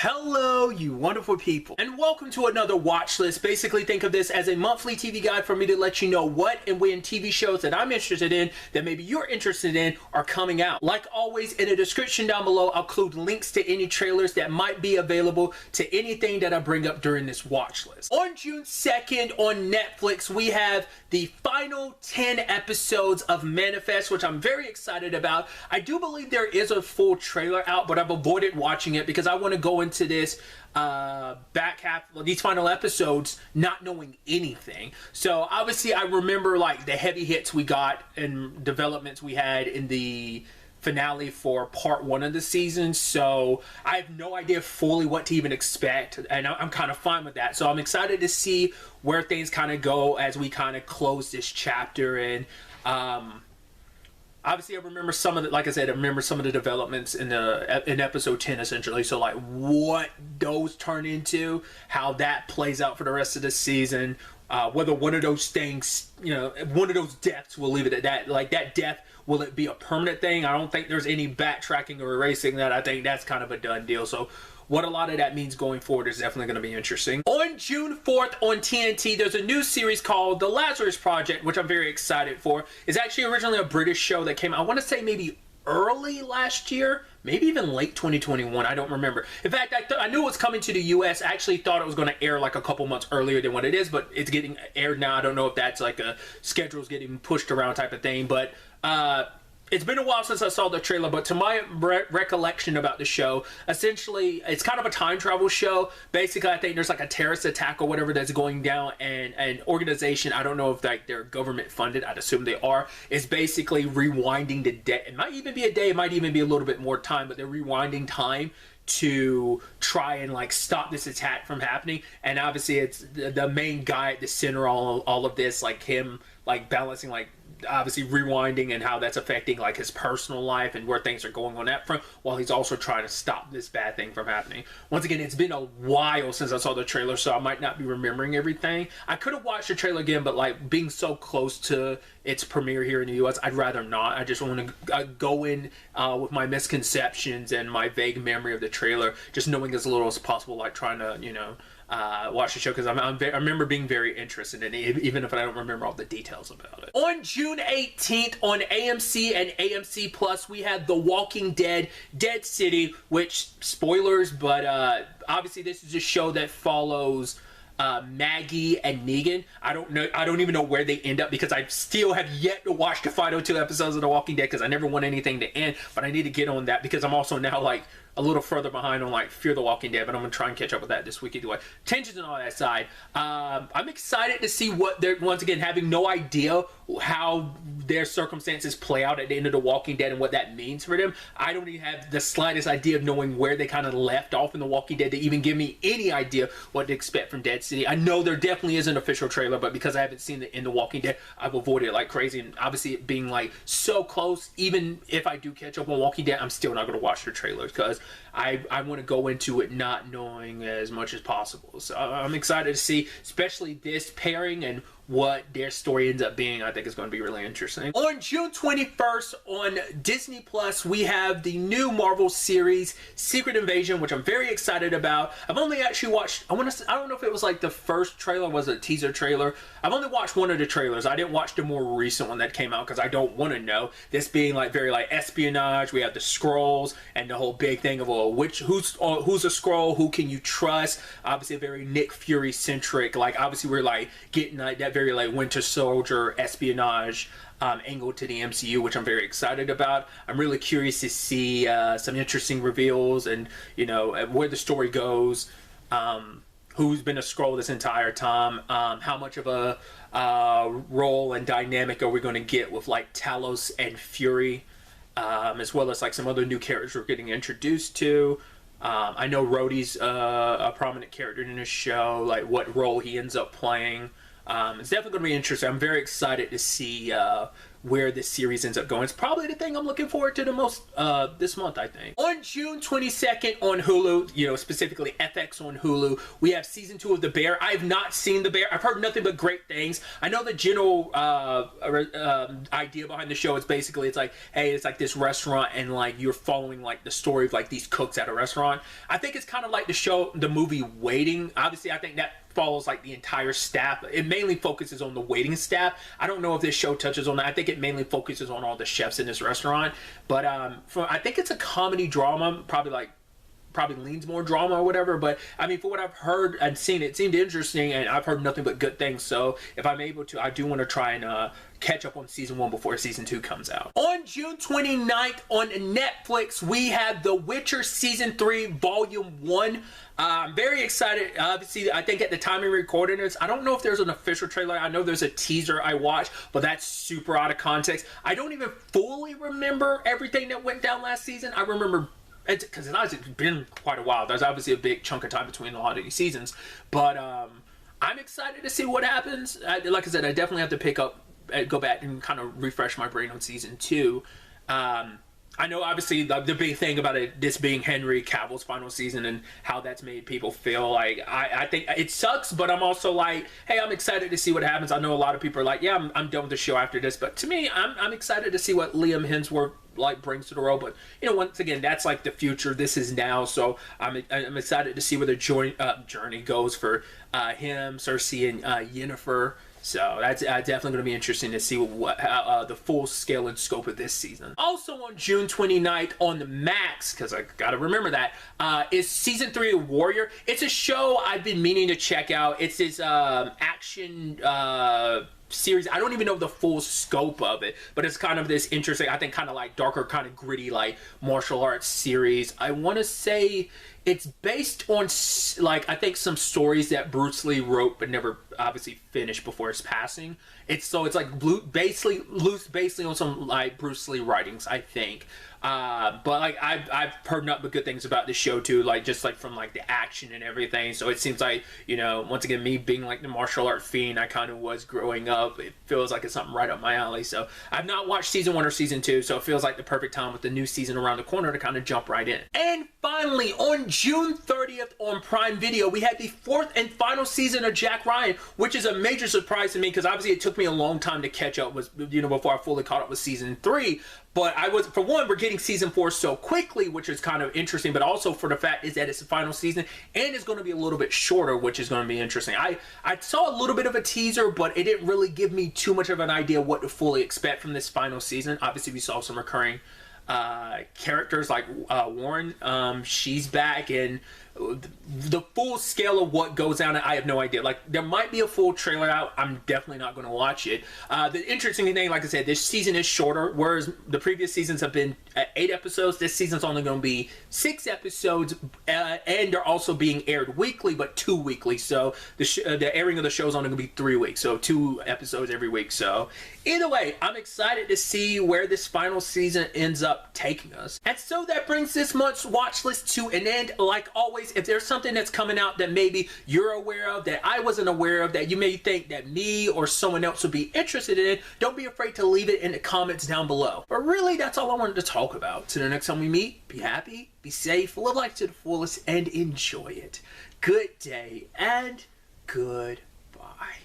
Hello, you wonderful people, and welcome to another watch list. Basically, think of this as a monthly TV guide for me to let you know what and when TV shows that I'm interested in, that maybe you're interested in, are coming out. Like always, in the description down below, I'll include links to any trailers that might be available to anything that I bring up during this watch list. On June 2nd on Netflix, we have the final 10 episodes of Manifest, which I'm very excited about. I do believe there is a full trailer out, but I've avoided watching it because I want to go into this back half, these final episodes, not knowing anything. So obviously I remember like the heavy hits we got and developments we had in the finale for part 1 of the season, so I have no idea fully what to even expect, and I'm kind of fine with that. So I'm excited to see where things kind of go as we kind of close this chapter. And obviously, I remember some of the, like I said, I remember some of the developments in episode 10, essentially. So, like, what those turn into, how that plays out for the rest of the season, whether one of those things, you know, one of those deaths, we'll leave it at that. Like, that death, will it be a permanent thing? I don't think there's any backtracking or erasing that. I think that's kind of a done deal. So, what a lot of that means going forward is definitely going to be interesting. On June 4th on TNT, there's a new series called The Lazarus Project, which I'm very excited for. It's actually originally a British show that came out, I want to say maybe early last year, maybe even late 2021, I don't remember. In fact, I knew it was coming to the US. I actually thought it was going to air like a couple months earlier than what it is, but it's getting aired now. I don't know if that's like a schedule's getting pushed around type of thing, but it's been a while since I saw the trailer, but to my recollection about the show, essentially, it's kind of a time travel show. Basically, I think there's like a terrorist attack or whatever that's going down, and an organization, I don't know if like they're government funded, I'd assume they are, is basically rewinding the day. It might even be a day, it might even be a little bit more time, but they're rewinding time to try and like stop this attack from happening. And obviously it's the main guy at the center of all of this, like him like balancing, like obviously rewinding and how that's affecting like his personal life and where things are going on that front, while he's also trying to stop this bad thing from happening. Once again, it's been a while since I saw the trailer, so I might not be remembering everything. I could have watched the trailer again, but like being so close to its premiere here in the US, I'd rather not. I just want to go in with my misconceptions and my vague memory of the trailer, just knowing as little as possible, like trying to, you know, watch the show, because I remember being very interested in it, even if I don't remember all the details about it. On June 18th on AMC and AMC Plus, we had The Walking Dead, Dead City, which, spoilers, but obviously this is a show that follows Maggie and Negan. I don't even know where they end up, because I still have yet to watch the final 2 episodes of The Walking Dead, because I never want anything to end, but I need to get on that, because I'm also now like a little further behind on like Fear the Walking Dead, but I'm gonna try and catch up with that this week anyway. Tensions and all that aside, I'm excited to see what they're, once again, having no idea how their circumstances play out at the end of The Walking Dead and what that means for them. I don't even have the slightest idea of knowing where they kind of left off in The Walking Dead to even give me any idea what to expect from Dead City. I know there definitely is an official trailer, but because I haven't seen it in The Walking Dead, I've avoided it like crazy. And obviously it being like so close, even if I do catch up on Walking Dead, I'm still not going to watch the trailers, because I want to go into it not knowing as much as possible. So I'm excited to see, especially this pairing and what their story ends up being. I think it's going to be really interesting. On June 21st on Disney Plus, we have the new Marvel series Secret Invasion, which I'm very excited about. I've only actually watched, I don't know if it was like the first trailer, was it a teaser trailer? I've only watched one of the trailers. I didn't watch the more recent one that came out, because I don't want to know. This being like very like espionage. We have the Skrulls and the whole big thing of who's a Skrull, who can you trust? Obviously a very Nick Fury centric, like obviously we're like getting like that very like Winter Soldier espionage angle to the MCU, which I'm very excited about. I'm really curious to see some interesting reveals and, you know, where the story goes, who's been a Skrull this entire time, how much of a role and dynamic are we going to get with like Talos and Fury, as well as like some other new characters we're getting introduced to. I know Rhodey's a prominent character in this show, like what role he ends up playing. It's definitely going to be interesting. I'm very excited to see where this series ends up going. It's probably the thing I'm looking forward to the most this month, I think. On June 22nd on Hulu, you know, specifically FX on Hulu, we have season 2 of The Bear. I have not seen The Bear. I've heard nothing but great things. I know the general idea behind the show is basically it's like, hey, it's like this restaurant and like you're following like the story of like these cooks at a restaurant. I think it's kind of like the movie Waiting. Obviously, I think that follows like the entire staff. It mainly focuses on the waiting staff. I don't know if this show touches on that. I think it mainly focuses on all the chefs in this restaurant. But I think it's a comedy drama, probably leans more drama or whatever, but I mean, for what I've heard and seen, it seemed interesting, and I've heard nothing but good things. So if I'm able to, I do want to try and catch up on season 1 before season 2 comes out. On June 29th on Netflix, we have The Witcher season 3 volume 1. I'm very excited. Obviously, I think at the time of recording this, I don't know if there's an official trailer. I know there's a teaser I watched, but that's super out of context. I don't even fully remember everything that went down last season. I remember because it's been quite a while. There's obviously a big chunk of time between a lot of these seasons, but I'm excited to see what happens. Like I said, I definitely have to go back and kind of refresh my brain on season 2. I know obviously the big thing about this being Henry Cavill's final season and how that's made people feel. Like I think it sucks, but I'm also like, hey, I'm excited to see what happens. I know a lot of people are like, yeah, I'm done with the show after this, but to me, I'm excited to see what Liam Hemsworth like brings to the role. But you know, once again, that's like the future. This is now, so I'm excited to see where the journey goes for him, Cersei, and Yennefer. So that's definitely going to be interesting to see what the full scale and scope of this season. Also on June 29th on the Max, because I got to remember that, is season 3 of Warrior. It's a show I've been meaning to check out. It's this action series. I don't even know the full scope of it, but it's kind of this interesting, I think kind of like darker, kind of gritty, like martial arts series. I want to say it's based on like I think some stories that Bruce Lee wrote but never obviously finished before his passing. It's like basically on some like Bruce Lee writings, I think. But like I've heard nothing but good things about this show too, like just like from like the action and everything. So it seems like, you know, once again, me being like the martial art fiend I kind of was growing up, it feels like it's something right up my alley. So I've not watched season 1 or season 2, so it feels like the perfect time with the new season around the corner to kind of jump right in. And finally, on June 30th on Prime Video, we had the 4th and final season of Jack Ryan, which is a major surprise to me because obviously it took me a long time to catch up with, you know, before I fully caught up with season 3. But for one, we're getting season 4 so quickly, which is kind of interesting, but also for the fact is that it's the final season and it's going to be a little bit shorter, which is going to be interesting. I saw a little bit of a teaser, but it didn't really give me too much of an idea what to fully expect from this final season. Obviously, we saw some recurring characters like Warren. She's back, and the full scale of what goes on, I have no idea. Like, there might be a full trailer out. I'm definitely not going to watch it. The interesting thing, like I said, this season is shorter, whereas the previous seasons have been 8 episodes. This season's only going to be 6 episodes, and they're also being aired weekly, but 2 weekly. So the airing of the show is only going to be 3 weeks, so 2 episodes every week. So either way, I'm excited to see where this final season ends up taking us. And so that brings this month's watch list to an end. Like always, if there's something that's coming out that maybe you're aware of, that I wasn't aware of, that you may think that me or someone else would be interested in, don't be afraid to leave it in the comments down below. But really, that's all I wanted to talk about. Till the next time we meet, be happy, be safe, live life to the fullest, and enjoy it. Good day and goodbye.